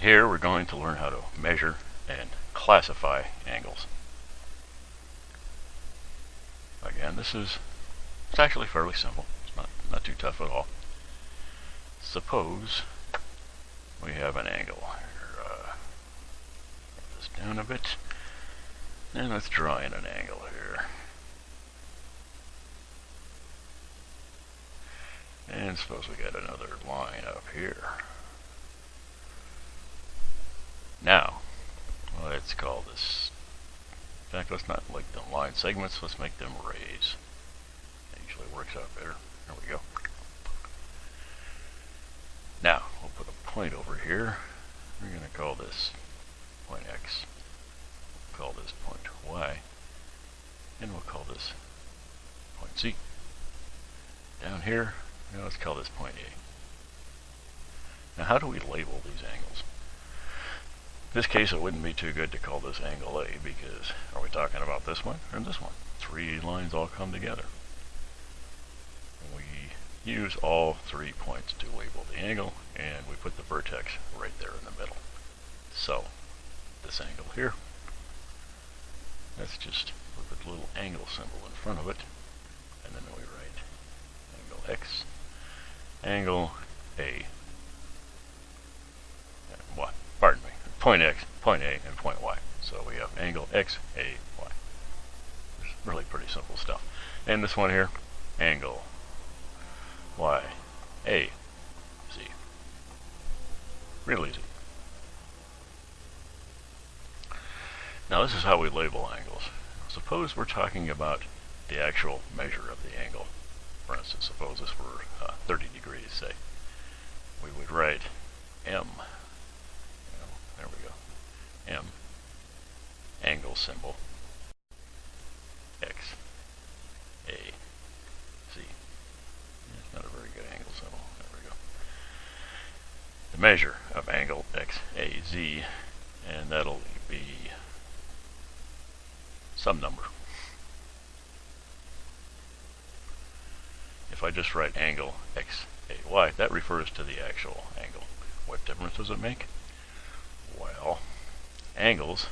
Here we're going to learn how to measure and classify angles. Again, it's actually fairly simple. It's not too tough at all. Suppose we have an angle. Put this down a bit, and let's draw in an angle here. And suppose we got another line up here. Now, let's call this, in fact, let's not like them line segments, let's make them rays. That usually works out better. There we go. Now, we'll put a point over here. We're going to call this point X. We'll call this point Y. And we'll call this point Z. Down here, let's call this point A. Now, how do we label these angles? In this case, it wouldn't be too good to call this angle A, because are we talking about this one or this one? Three lines all come together. We use all 3 points to label the angle, and we put the vertex right there in the middle. So, this angle here, let's just put the little angle symbol in front of it, and then we write angle X, angle A, Y, pardon me, point X, point A, and point Y. So we have angle X, A, Y. It's really pretty simple stuff. And this one here, angle Y, A, Z. Real easy. Now this is how we label angles. Suppose we're talking about the actual measure of the angle. For instance, suppose this were 30 degrees, say. We would write M. There we go. M, angle symbol, X, A, Z. It's not a very good angle symbol. There we go. The measure of angle X, A, Z, and that'll be some number. If I just write angle X, A, Y, that refers to the actual angle. What difference does it make? Well, angles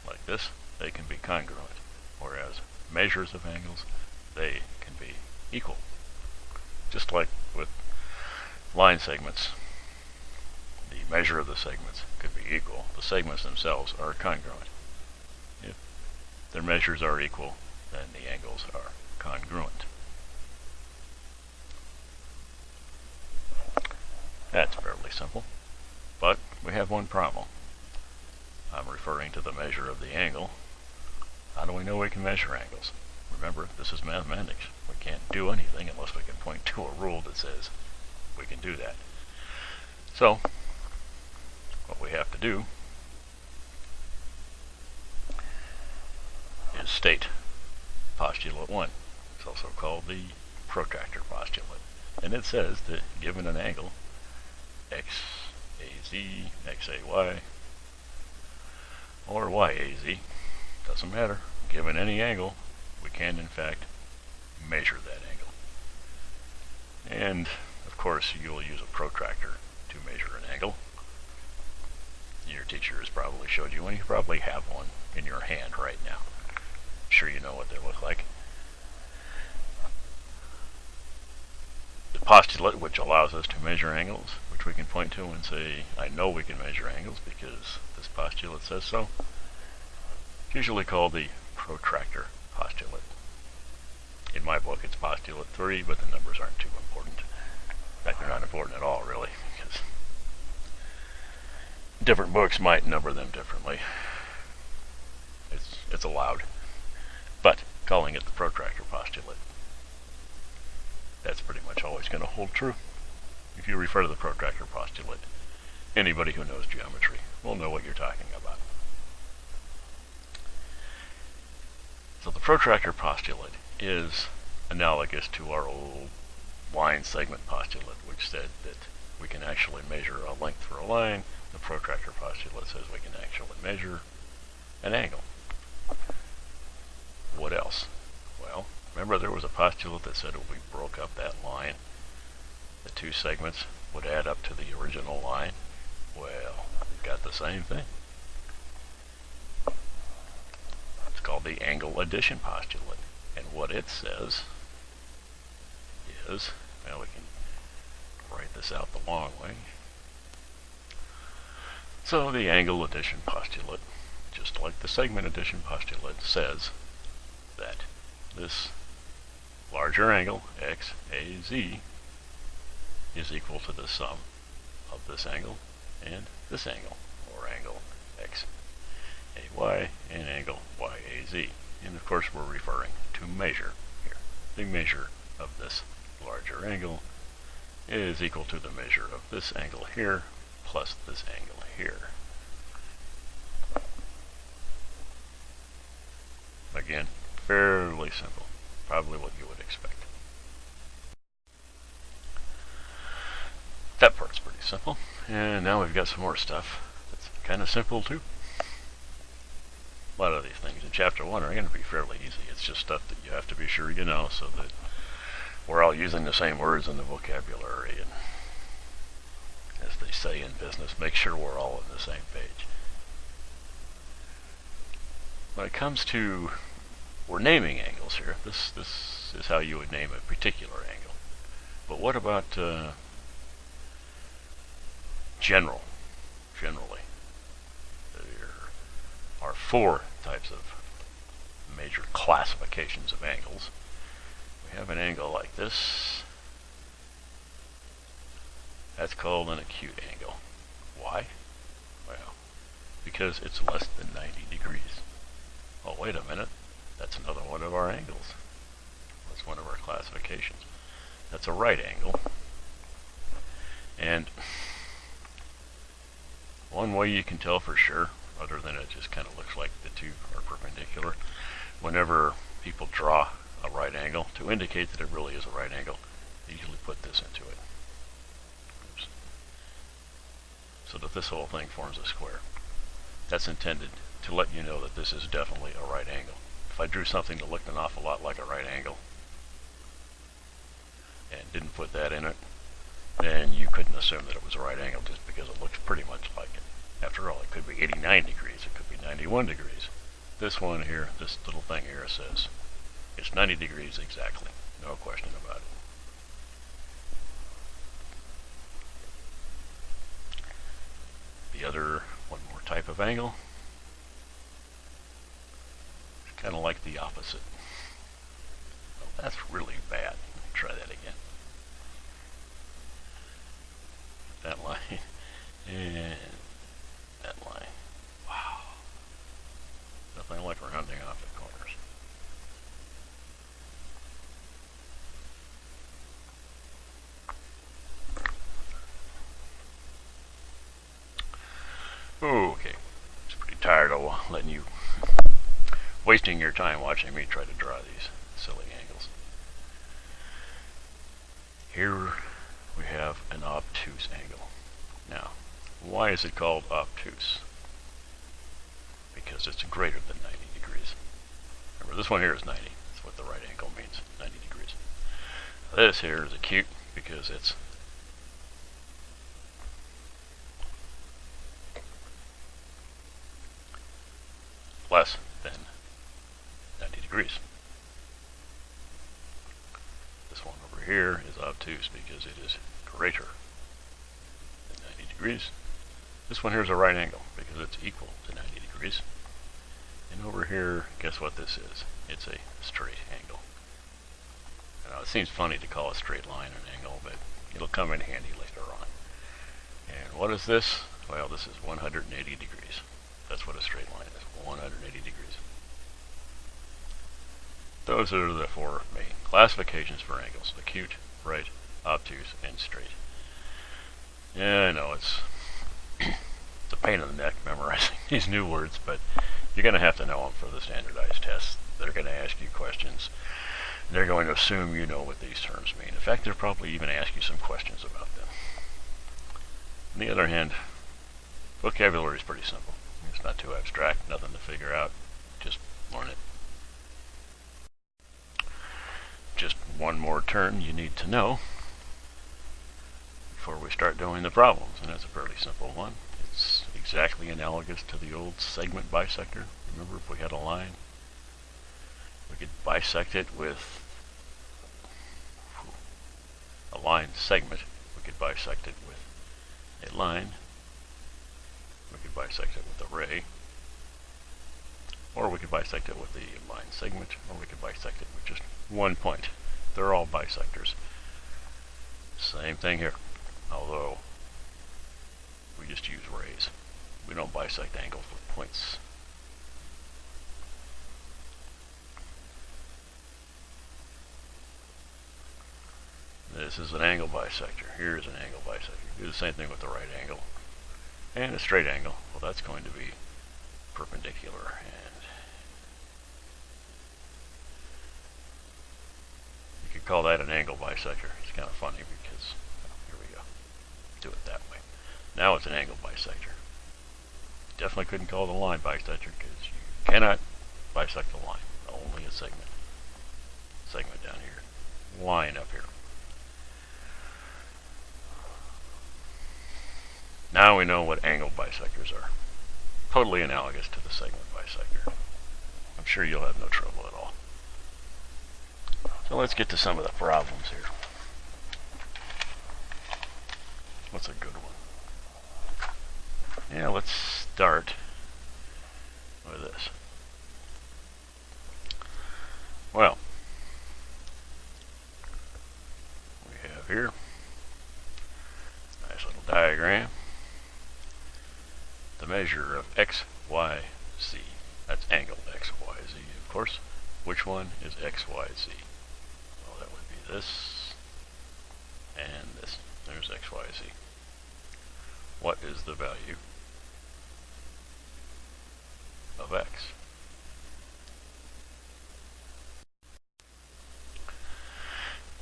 like this, they can be congruent, whereas measures of angles, they can be equal. Just like with line segments, the measure of the segments could be equal. The segments themselves are congruent. If their measures are equal, then the angles are congruent. That's fairly simple, but we have one problem. I'm referring to the measure of the angle. How do we know we can measure angles? Remember, this is mathematics. We can't do anything unless we can point to a rule that says we can do that. So, what we have to do is state postulate 1. It's also called the protractor postulate. And it says that given an angle, X, A, Z, X, A, Y, or YAZ, doesn't matter. Given any angle, we can in fact measure that angle. And of course you'll use a protractor to measure an angle. Your teacher has probably showed you one. You probably have one in your hand right now. I'm sure you know what they look like. The postulate, which allows us to measure angles, which we can point to and say, I know we can measure angles because this postulate says so. It's usually called the protractor postulate. In my book it's postulate 3, but the numbers aren't too important. In fact, they're not important at all, really, because different books might number them differently. It's allowed. But calling it the protractor postulate, that's pretty much always going to hold true. If you refer to the protractor postulate, anybody who knows geometry will know what you're talking about. So the protractor postulate is analogous to our old line segment postulate, which said that we can actually measure a length for a line. The protractor postulate says we can actually measure an angle. What else? Well, remember there was a postulate that said if we broke up that line, the two segments would add up to the original line. Well, we've got got the same thing. It's called the angle addition postulate. And what it says is, well, we can write this out the long way. So the angle addition postulate, just like the segment addition postulate, says that this larger angle, XAZ, is equal to the sum of this angle and this angle, or angle XAY and angle YAZ. And of course we're referring to measure here. The measure of this larger angle is equal to the measure of this angle here plus this angle here. Again, fairly simple. Probably what you would expect. That part's pretty simple. And now we've got some more stuff that's kind of simple too. A lot of these things in Chapter 1 are going to be fairly easy. It's just stuff that you have to be sure you know so that we're all using the same words in the vocabulary. And as they say in business, make sure we're all on the same page. When it comes to, we're naming angles here. This is how you would name a particular angle. But what about generally? There are 4 types of major classifications of angles. We have an angle like this. That's called an acute angle. Why? Well, because it's less than 90 degrees. Oh, wait a minute. That's another one of our angles. That's one of our classifications. That's a right angle. And one way you can tell for sure, other than it just kind of looks like the two are perpendicular, whenever people draw a right angle, to indicate that it really is a right angle, they usually put this into it. Oops. So that this whole thing forms a square. That's intended to let you know that this is definitely a right angle. If I drew something that looked an awful lot like a right angle and didn't put that in it, then you couldn't assume that it was a right angle just because it looks pretty much like it. After all, it could be 89 degrees, it could be 91 degrees. This one here, this little thing here says it's 90 degrees exactly, no question about it. The other, one more type of angle, it's kind of like the opposite. Well, that's really bad. Let me try that again. That line and that line. Wow. Nothing like rounding off the corners. Okay. It's pretty tired of letting you wasting your time watching me try to draw these silly angles. Here we have an obtuse angle. Now, why is it called obtuse? Because it's greater than 90 degrees. Remember, this one here is 90. That's what the right angle means, 90 degrees. This here is acute because it's less than 90 degrees. This one over here is obtuse because it is greater than 90 degrees. This one here is a right angle because it's equal to 90 degrees. And over here, guess what this is? It's a straight angle. Now, it seems funny to call a straight line an angle, but it'll come in handy later on. And what is this? Well, this is 180 degrees. That's what a straight line is, 180 degrees. Those are the 4 main classifications for angles: acute, right, obtuse, and straight. Yeah, I know it's a pain in the neck memorizing these new words, but you're going to have to know them for the standardized tests. They're going to ask you questions. They're going to assume you know what these terms mean. In fact, they'll probably even ask you some questions about them. On the other hand, vocabulary is pretty simple. It's not too abstract, nothing to figure out. Just learn it. Just one more term you need to know before we start doing the problems, and it's a fairly simple one. It's exactly analogous to the old segment bisector. Remember, if we had a line, we could bisect it with a line segment. We could bisect it with a line. We could bisect it with a ray. Or we could bisect it with the line segment, or we could bisect it with just one point. They're all bisectors. Same thing here, although we just use rays. We don't bisect angles with points. This is an angle bisector. Here's an angle bisector. Do the same thing with the right angle. And a straight angle, well, that's going to be perpendicular. And you could call that an angle bisector. It's kind of funny because, well, here we go. Do it that way. Now it's an angle bisector. Definitely couldn't call it a line bisector because you cannot bisect a line. Only a segment. Segment down here. Line up here. Now we know what angle bisectors are. Totally analogous to the segment bisector. I'm sure you'll have no trouble at all. So let's get to some of the problems here. What's a good one? Yeah, let's start with this. Well, we have here a nice little diagram. The measure of x, y, z. That's angle x, y, z, of course. Which one is x, y, z? Well, that would be this and this. There's x, y, z. What is the value of x?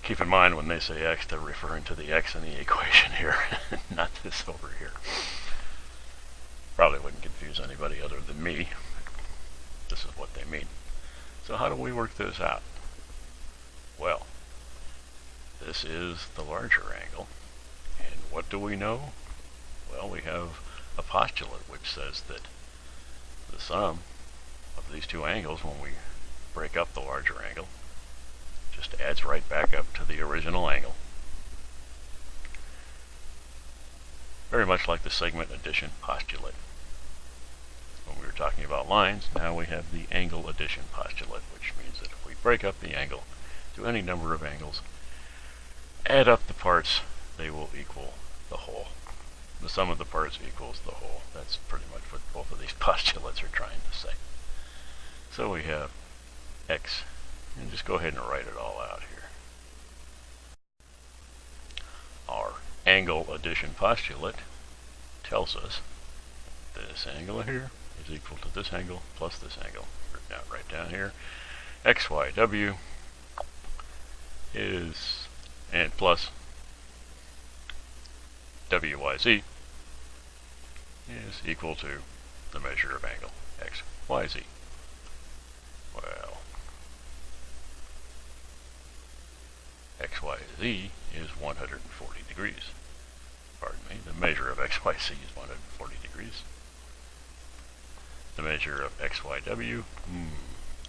Keep in mind when they say x, they're referring to the x in the equation here, not this over here. Probably wouldn't confuse anybody other than me. This is what they mean. So how do we work this out? Well, this is the larger angle. And what do we know? Well, we have a postulate which says that the sum of these two angles, when we break up the larger angle, just adds right back up to the original angle. Very much like the segment addition postulate. When we were talking about lines, now we have the angle addition postulate, which means that if we break up the angle to any number of angles, add up the parts, they will equal the whole. The sum of the parts equals the whole. That's pretty much what both of these postulates are trying to say. So we have x, and just go ahead and write it all out here. Our angle addition postulate tells us this angle here is equal to this angle plus this angle. Now, right down here, xyw is, and plus wyz is equal to the measure of angle xyz. Well, xyz is 140 degrees. Pardon me, the measure of xyz is 140 degrees. The measure of xyw,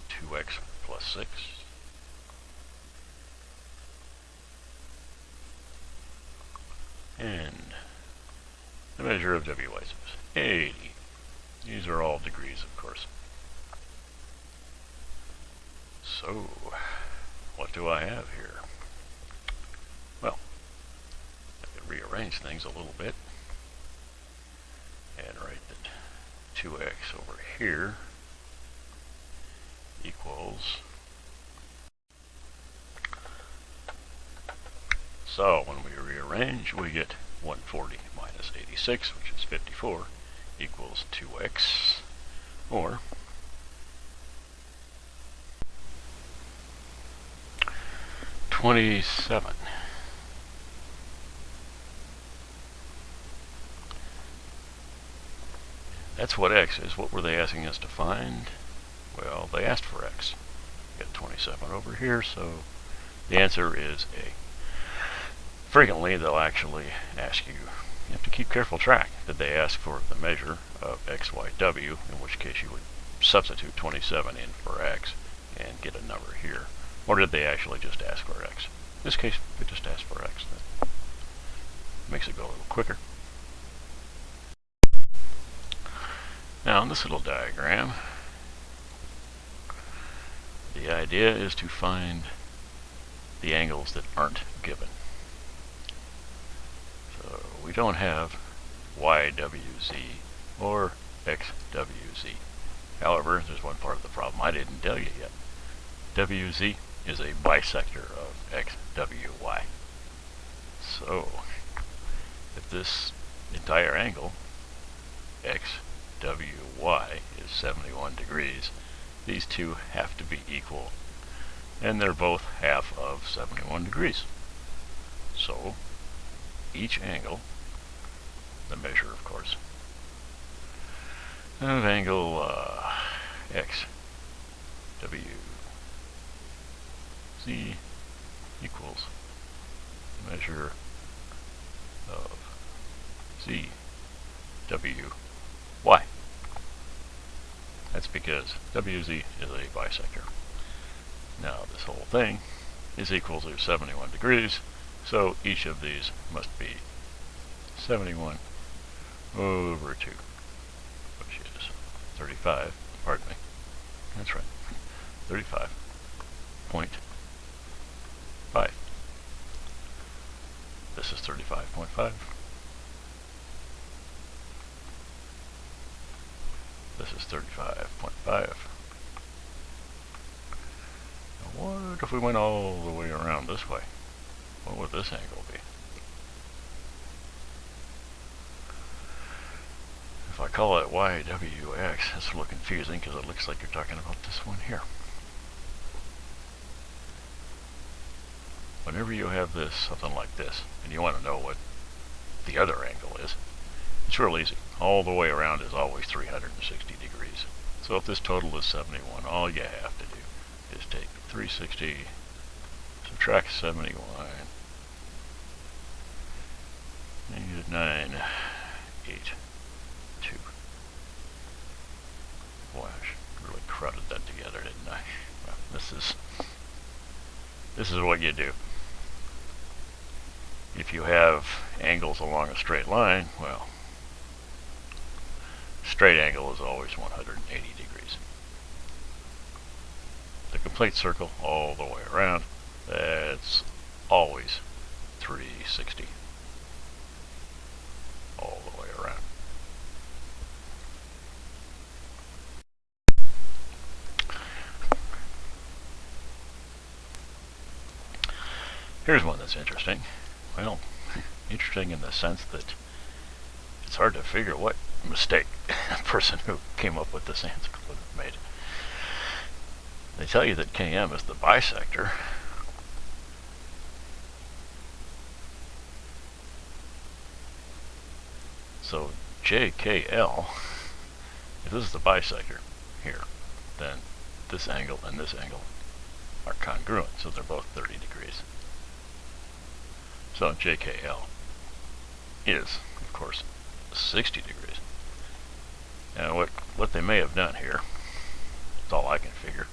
2x plus 6. And the measure of wyz is 80. These are all degrees, of course. So, what do I have here? Well, I could rearrange things a little bit and write that 2x over here equals, so when we rearrange, we get 140 minus 86, which is 54, equals 2x, or 27. That's what x is. What were they asking us to find? Well, they asked for x. We got 27 over here, so the answer is A. Frequently, they'll actually ask you you have to keep careful track. Did they ask for the measure of x, y, w, in which case you would substitute 27 in for x and get a number here, or did they actually just ask for x? In this case, they just asked for x. That makes it go a little quicker. Now, in this little diagram, the idea is to find the angles that aren't given. So we don't have YWZ or XWZ. However, there's one part of the problem I didn't tell you yet. WZ is a bisector of XWY. So, if this entire angle, XWY, is 71 degrees, these two have to be equal, and they're both half of 71 degrees. So, each angle, the measure of course, of angle XWZ equals the measure of ZWY. That's because WZ is a bisector. Now this whole thing is equal to 71 degrees, so each of these must be 71 over 2, which is 35, pardon me, that's right, 35.5. This is 35.5. This is 35.5. Now what if we went all the way around this way? What would this angle be? If I call it YWX, it's a little confusing because it looks like you're talking about this one here. Whenever you have this, something like this, and you want to know what the other angle is, it's real easy. All the way around is always 360 degrees. So if this total is 71, all you have to do is take 360, subtract 71, -982. Boy, I really crowded that together, didn't I? Well, this is what you do. If you have angles along a straight line, well, straight angle is always 180 degrees. The complete circle all the way around, that's always 360. All the way around. Here's one that's interesting. Well, interesting in the sense that it's hard to figure what mistake the person who came up with this answer would have made. They tell you that Km is the bisector. So JKL, if this is the bisector here, then this angle and this angle are congruent, so they're both 30 degrees. So JKL is, of course, 60 degrees. And what they may have done here, that's all I can figure,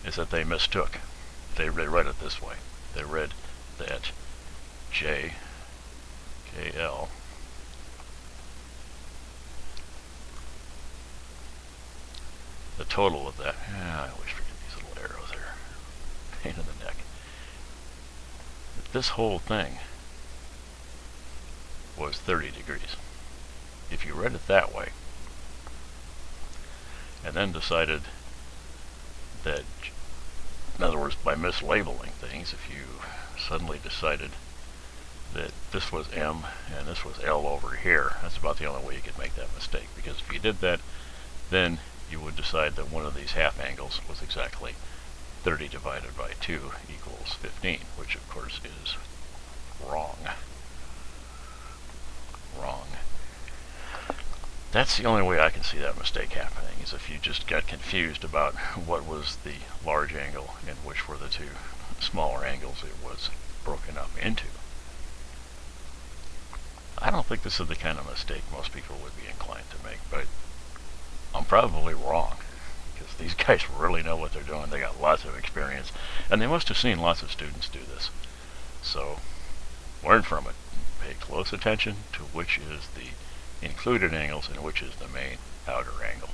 is that they mistook. They read it this way. They read that JKL the total of that, I always forget these little arrows there, pain in the neck. But this whole thing was 30 degrees. If you read it that way, and then decided that, in other words, by mislabeling things, if you suddenly decided that this was M and this was L over here, that's about the only way you could make that mistake. Because if you did that, then you would decide that one of these half angles was exactly 30 divided by 2 equals 15, which of course is wrong. Wrong. That's the only way I can see that mistake happening, is if you just got confused about what was the large angle and which were the two smaller angles it was broken up into. I don't think this is the kind of mistake most people would be inclined to make, but I'm probably wrong, because these guys really know what they're doing. They got lots of experience, and they must have seen lots of students do this. So learn from it. Pay close attention to which is the included angles and which is the main outer angle.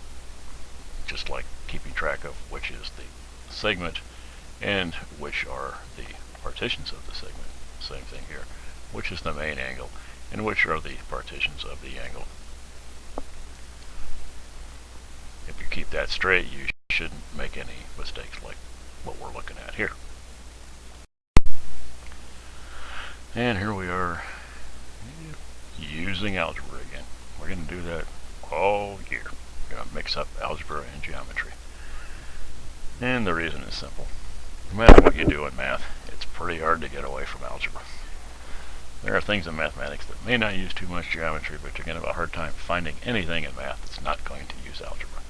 Just like keeping track of which is the segment and which are the partitions of the segment. Same thing here. Which is the main angle and which are the partitions of the angle. If you keep that straight, you shouldn't make any mistakes like what we're looking at here. And here we are using algebra again. We're going to do that all year. We're going to mix up algebra and geometry. And the reason is simple. No matter what you do in math, it's pretty hard to get away from algebra. There are things in mathematics that may not use too much geometry, but you're going to have a hard time finding anything in math that's not going to use algebra.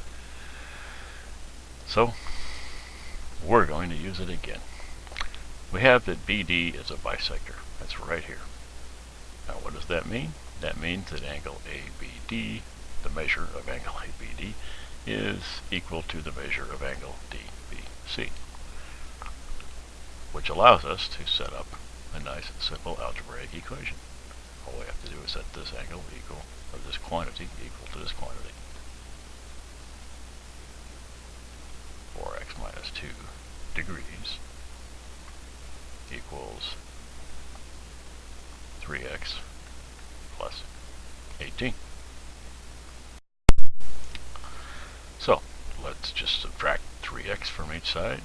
So, we're going to use it again. We have that BD is a bisector. That's right here. Now what does that mean? That means that angle ABD, the measure of angle ABD, is equal to the measure of angle DBC, which allows us to set up a nice simple algebraic equation. All we have to do is set this angle equal, or this quantity equal to this quantity. 4x minus 2 degrees equals 3x plus 18. So let's just subtract 3x from each side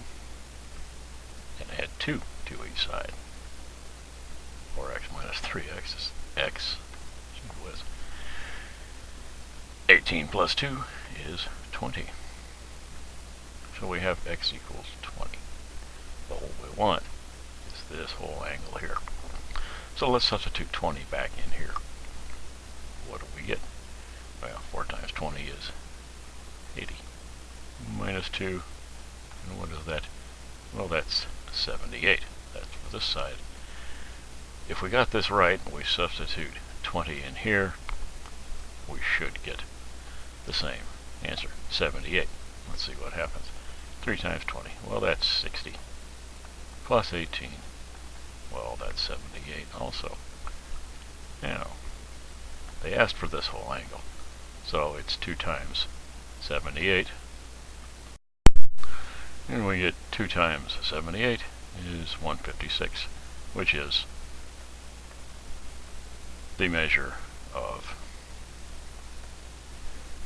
and add 2 to each side. 4x minus 3x is x, with 18 plus 2 is 20. So we have x equals 20. But what we want is this whole angle here. So let's substitute 20 back in here. What do we get? Well, 4 times 20 is 80. Minus 2, and what is that? Well, that's 78. That's for this side. If we got this right, we substitute 20 in here, we should get the same answer, 78. Let's see what happens. 3 times 20, well, that's 60. Plus 18, well, that's 78 also. Now, they asked for this whole angle, so it's 2 times 78. And we get 2 times 78 is 156, which is the measure of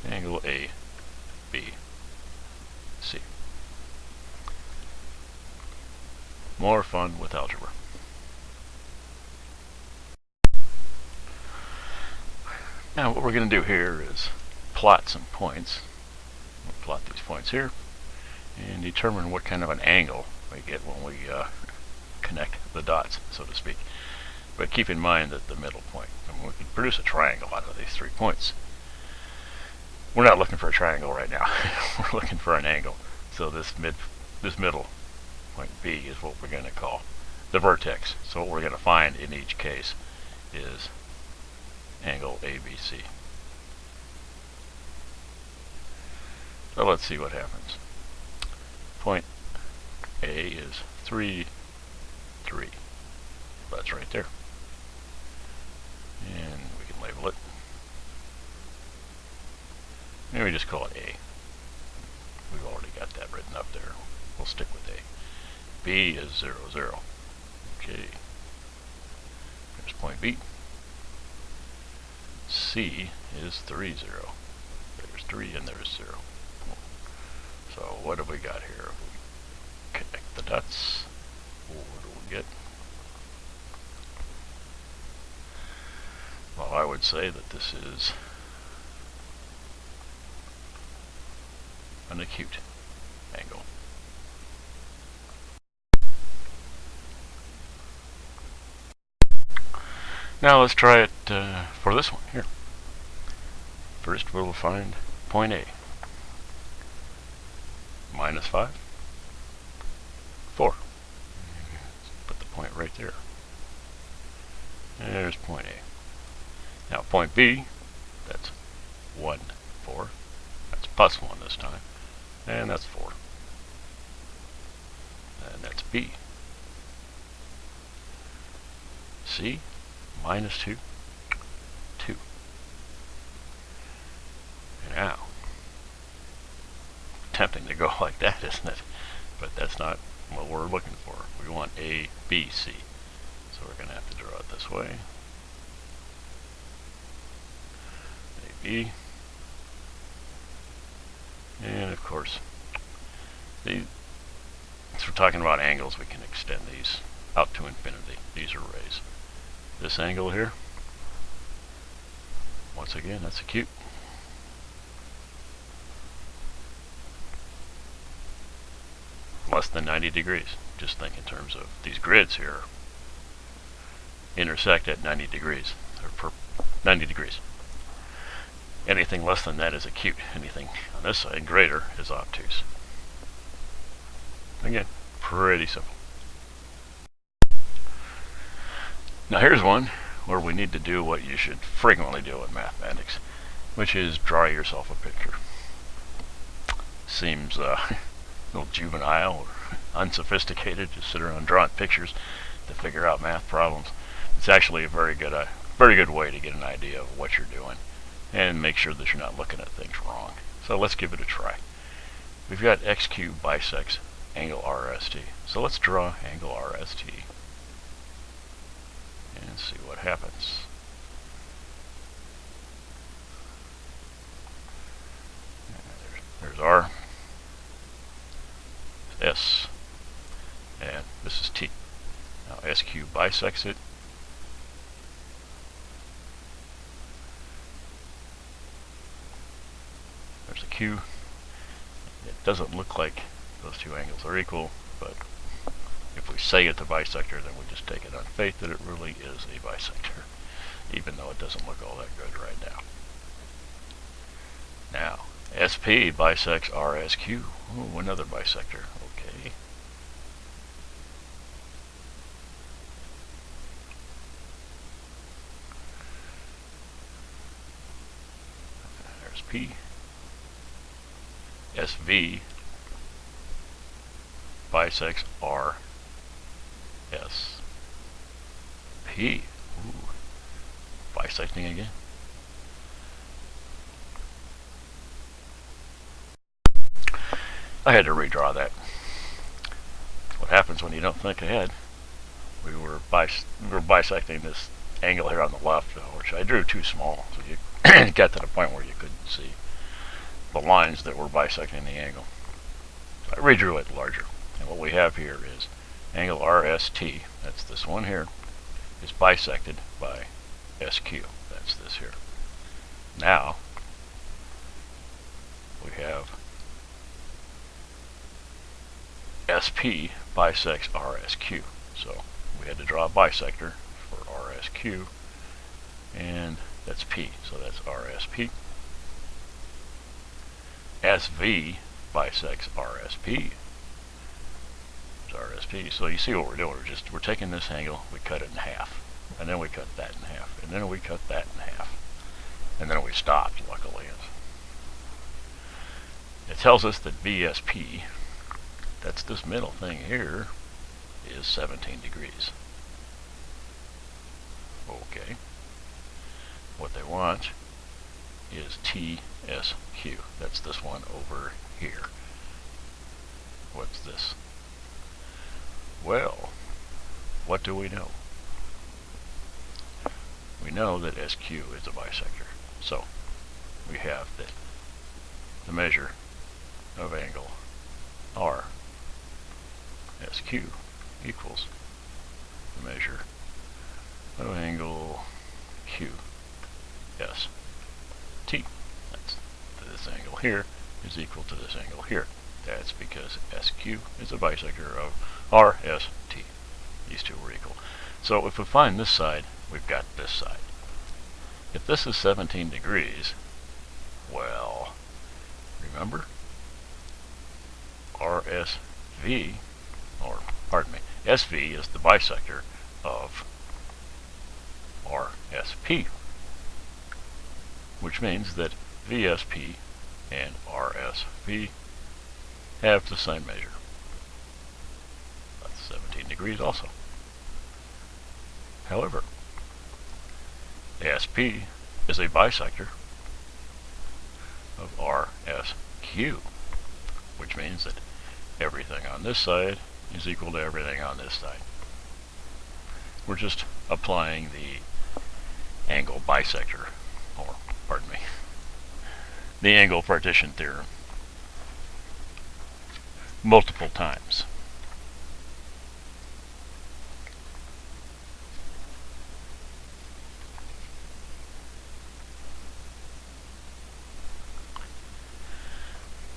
angle ABC. More fun with algebra. Now what we're going to do here is plot some points. We'll plot these points here and determine what kind of an angle we get when we connect the dots, so to speak. But keep in mind that the middle point, and we can produce a triangle out of these 3 points. We're not looking for a triangle right now. We're looking for an angle. So this middle point B is what we're going to call the vertex. So what we're going to find in each case is angle ABC. So let's see what happens. Point A is 3, 3. That's right there. And we can label it. And we just call it A. We've already got that written up there. We'll stick with A. B is 0, 0. Okay. There's point B. C is 3, 0. There's 3 and there's 0. So what have we got here? If we connect the dots, what do we get? Well, I would say that this is an acute angle. Now let's try it for this one here. First we'll find point A. Minus 5, 4. Put the point right there. There's point A. Now point B, that's 1, 4. That's plus 1 this time. And that's 4. And that's B. C, minus 2, 2. And now, tempting to go like that, isn't it? But that's not what we're looking for. We want A, B, C. So we're going to have to draw it this way. A, B. And of course, since we're talking about angles, we can extend these out to infinity. These are rays. This angle here, once again, that's acute. Less than 90 degrees. Just think in terms of these grids here intersect at 90 degrees, or per 90 degrees. Anything less than that is acute. Anything on this side greater is obtuse. Again, pretty simple. Now here's one where we need to do what you should frequently do in mathematics, which is draw yourself a picture. Seems a little juvenile or unsophisticated to sit around drawing pictures to figure out math problems. It's actually a very good way to get an idea of what you're doing and make sure that you're not looking at things wrong. So let's give it a try. We've got x cubed bisects angle RST. So let's draw angle RST and see what happens. There's R, S, and this is T. Now S cubed bisects it. There's a Q. It doesn't look like those two angles are equal, but if we say it's a bisector, then we just take it on faith that it really is a bisector, even though it doesn't look all that good right now. Now, SP bisects RSQ. Oh, another bisector. Okay. There's P. SV bisects R S P. Ooh. Bisecting again. I had to redraw that. What happens when you don't think ahead? We were bisecting this angle here on the left, which I drew too small, so you got to the point where you couldn't see the lines that were bisecting the angle. So I redrew it larger. And what we have here is angle RST, that's this one here, is bisected by SQ, that's this here. Now, we have SP bisects RSQ. So we had to draw a bisector for RSQ, and that's P, so that's RSP. SV bisects RSP. RSP. So you see what we're doing. We're taking this angle, we cut it in half, and then we cut that in half, and then we cut that in half, and then we stopped, luckily. It tells us that VSP, that's this middle thing here, is 17 degrees. Okay. What they want is TSQ. That's this one over here. What's this? Well, what do we know? We know that SQ is a bisector. So, we have that the measure of angle R SQ equals the measure of angle Q S T. That's this angle here is equal to this angle here. That's because SQ is a bisector of RST. These two were equal. So if we find this side, we've got this side. If this is 17 degrees, well, remember, RSV, or pardon me, SV is the bisector of RSP. which means that VSP and RSP have the same measure. That's 17 degrees also. However, SP is a bisector of RSQ, which means that everything on this side is equal to everything on this side. We're just applying the angle bisector, or pardon me, the angle partition theorem multiple times.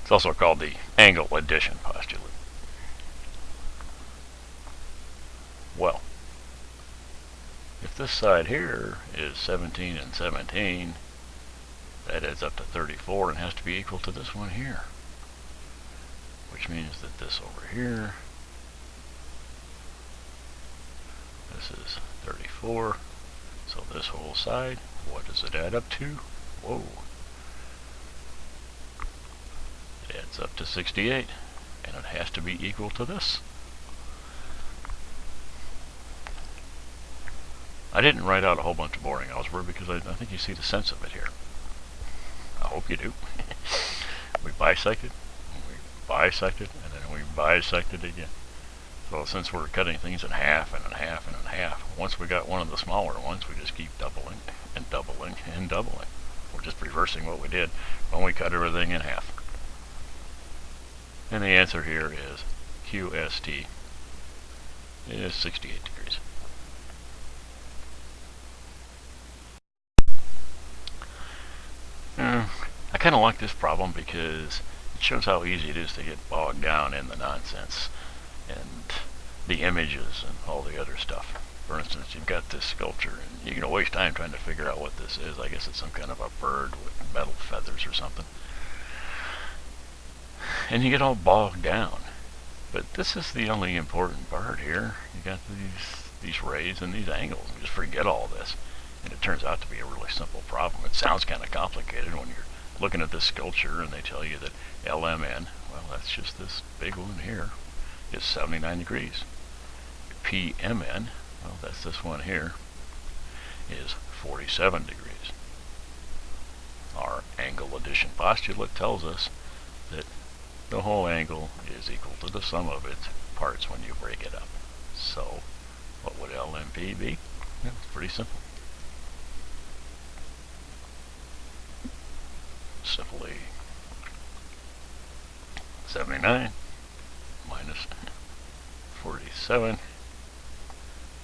It's also called the angle addition postulate. Well, if this side here is 17 and 17, that adds up to 34 and has to be equal to this one here. Which means that this over here, this is 34. So this whole side, what does it add up to? Whoa. It adds up to 68, and it has to be equal to this. I didn't write out a whole bunch of boring algebra because I think you see the sense of it here. I hope you do. We bisected, and we bisected, and then we bisected again. So since we're cutting things in half and in half and in half, once we got one of the smaller ones, we just keep doubling and doubling and doubling. We're just reversing what we did when we cut everything in half. And the answer here is QST is 68 degrees. I kind of like this problem because it shows how easy it is to get bogged down in the nonsense and the images and all the other stuff. For instance, you've got this sculpture and you're going to waste time trying to figure out what this is. I guess it's some kind of a bird with metal feathers or something. And you get all bogged down. But this is the only important part here. You got these rays and these angles. You just forget all this. And it turns out to be a really simple problem. It sounds kind of complicated when you're looking at this sculpture and they tell you that LMN, well, that's just this big one here, is 79 degrees. PMN, well, that's this one here, is 47 degrees. Our angle addition postulate tells us that the whole angle is equal to the sum of its parts when you break it up. So, what would LMP be? Yeah, it's pretty simple. Simply 79 minus 47,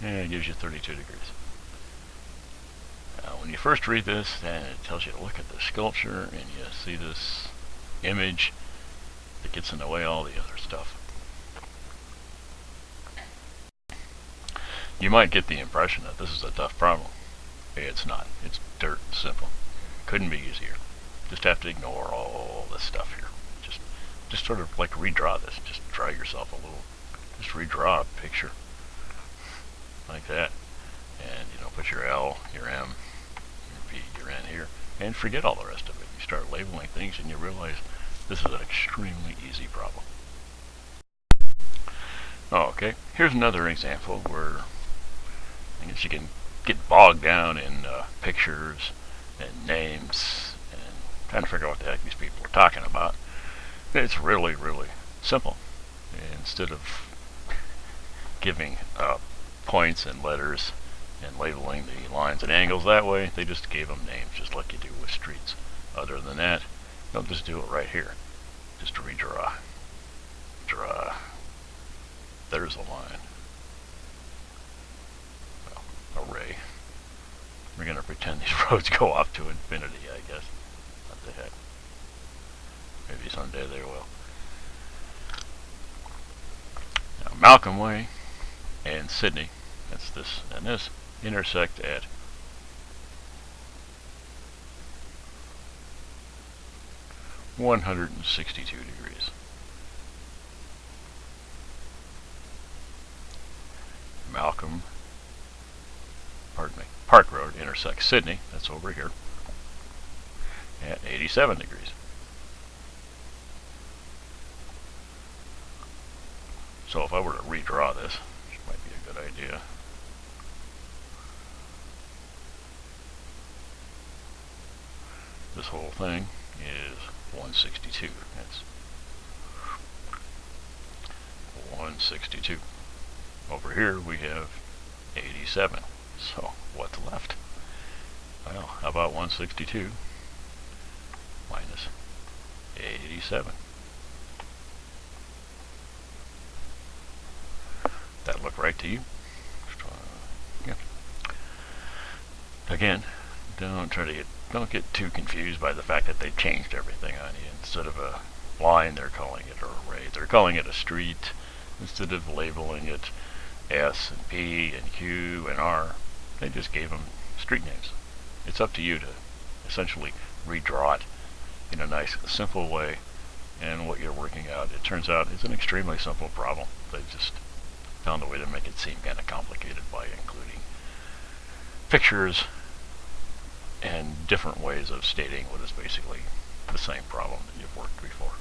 and it gives you 32 degrees. Now, when you first read this, then it tells you to look at the sculpture, and you see this image that gets in the way of all the other stuff. You might get the impression that this is a tough problem. It's not. It's dirt simple. Couldn't be easier. Just have to ignore all this stuff here. Just sort of like redraw this. Just draw yourself a little. Just redraw a picture like that, and put your L, your M, your V, your N here, and forget all the rest of it. You start labeling things, and you realize this is an extremely easy problem. Okay, here's another example where I guess you can get bogged down in pictures and names and trying to figure out what the heck these people are talking about. It's really, really simple. Instead of giving points and letters and labeling the lines and angles that way, they just gave them names, just like you do with streets. Other than that, they'll just do it right here. Just redraw. Draw. There's a line. Well, a ray. We're going to pretend these roads go off to infinity, I guess. What the heck. Maybe someday they will. Now, Malcolm Way and Sydney, that's this and this, intersect at 162 degrees. Park Road intersects Sydney, that's over here, at 87 degrees. So if I were to redraw this, which might be a good idea, this whole thing is 162. That's 162. Over here we have 87. So what's left? Well, how about 162 minus 87? That look right to you? Yeah. Again, don't get too confused by the fact that they've changed everything on you. Instead of a line, they're calling it an array. They're calling it a street instead of labeling it S and P and Q and R. They just gave them street names. It's up to you to essentially redraw it in a nice, simple way. And what you're working out, it turns out, is an extremely simple problem. They've just found a way to make it seem kind of complicated by including pictures and different ways of stating what is basically the same problem that you've worked before.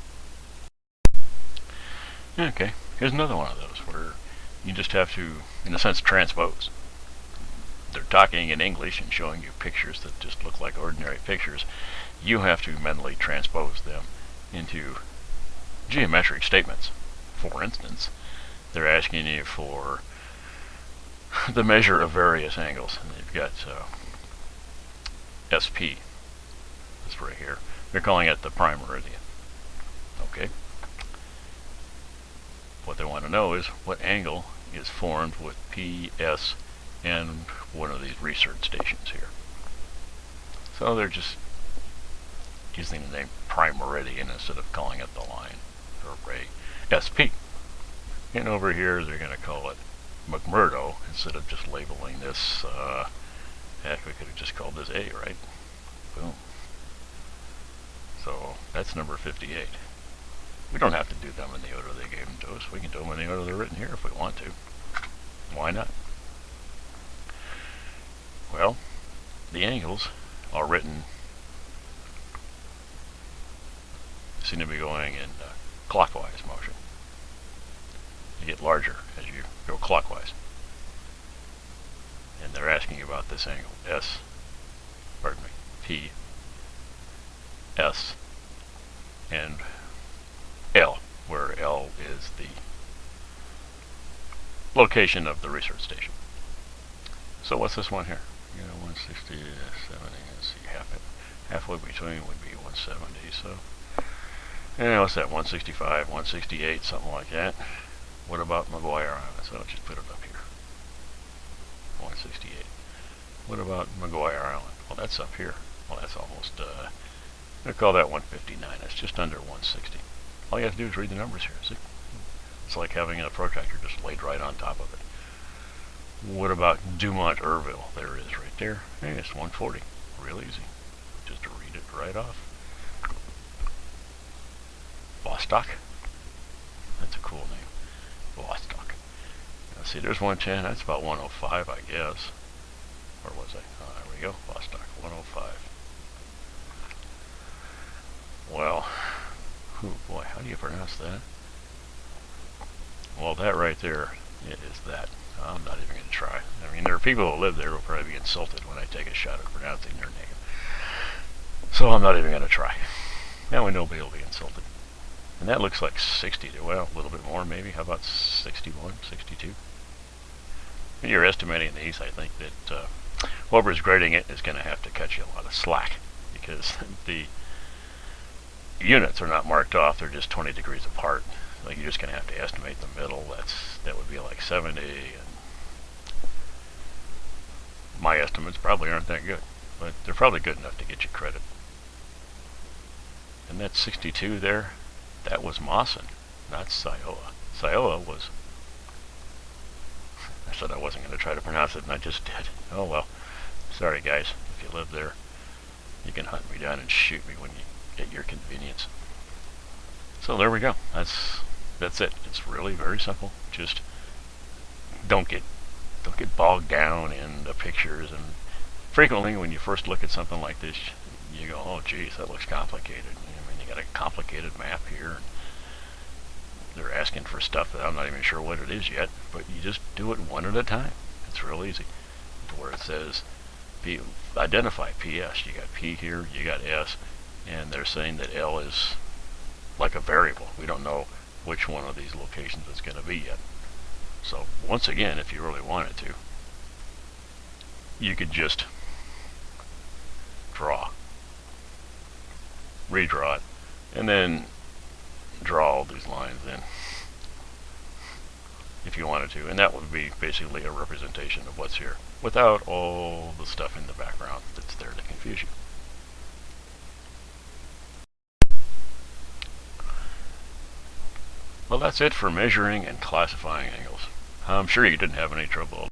Okay, here's another one of those where you just have to, in a sense, transpose. They're talking in English and showing you pictures that just look like ordinary pictures. You have to mentally transpose them into geometric statements. For instance, they're asking you for the measure of various angles. And they've got SP, this right here. They're calling it the prime meridian. Okay. What they want to know is what angle is formed with PS and one of these research stations here. So they're just using the name prime meridian instead of calling it the line or array SP. And over here they're going to call it McMurdo instead of just labeling this. Heck, we could have just called this A, right? Boom. So that's number 58. We don't have to do them in the order they gave them to us. We can do them in the order they're written here if we want to. Why not? Well, the angles are written, seem to be going in clockwise motion. They get larger as you go clockwise. And they're asking you about this angle, P, S, and L, where L is the location of the research station. So what's this one here? 160, 70, let's see, halfway between would be 170, so, what's that, 165, 168, something like that. What about McGuire Island? So I'll just put it up here. 168. What about McGuire Island? Well, that's up here. Well, that's almost, I'm going to call that 159. It's just under 160. All you have to do is read the numbers here, see? It's like having a protractor just laid right on top of it. What about Dumont-Urville? There it is right there. Hey, it's 140. Real easy. Just to read it right off. Vostok. That's a cool name. Vostok. Now see, there's 110. That's about 105, I guess. Where was I? Oh, there we go. Vostok, 105. Well, oh boy, how do you pronounce that? Well, that right there, it is that. I'm not even going to try. I mean, there are people who live there who will probably be insulted when I take a shot at pronouncing their name. So I'm not even going to try. Now we know nobody will be insulted. And that looks like 60, well, a little bit more maybe. How about 61, 62? When you're estimating these, I think that whoever's grading it is going to have to cut you a lot of slack, because the units are not marked off, they're just 20 degrees apart. So you're just going to have to estimate the middle. That would be like 70, and my estimates probably aren't that good, but they're probably good enough to get you credit. And that 62 there, that was Mawson, not Siowa. Siowa was, I said I wasn't going to try to pronounce it, and I just did. Oh well. Sorry guys, if you live there, you can hunt me down and shoot me when you get your convenience. So there we go. That's it. It's really very simple. Just don't get bogged down in the pictures, and frequently when you first look at something like this, you go, oh geez, that looks complicated. I mean, you got a complicated map here. They're asking for stuff that I'm not even sure what it is yet, but you just do it one at a time. It's real easy. To where it says P, identify PS. You got P here, you got S, and they're saying that L is like a variable. We don't know which one of these locations it's going to be yet. So once again, if you really wanted to, you could just draw, redraw it, and then draw all these lines in if you wanted to, and that would be basically a representation of what's here without all the stuff in the background that's there to confuse you. Well, that's it for measuring and classifying angles. I'm sure you didn't have any trouble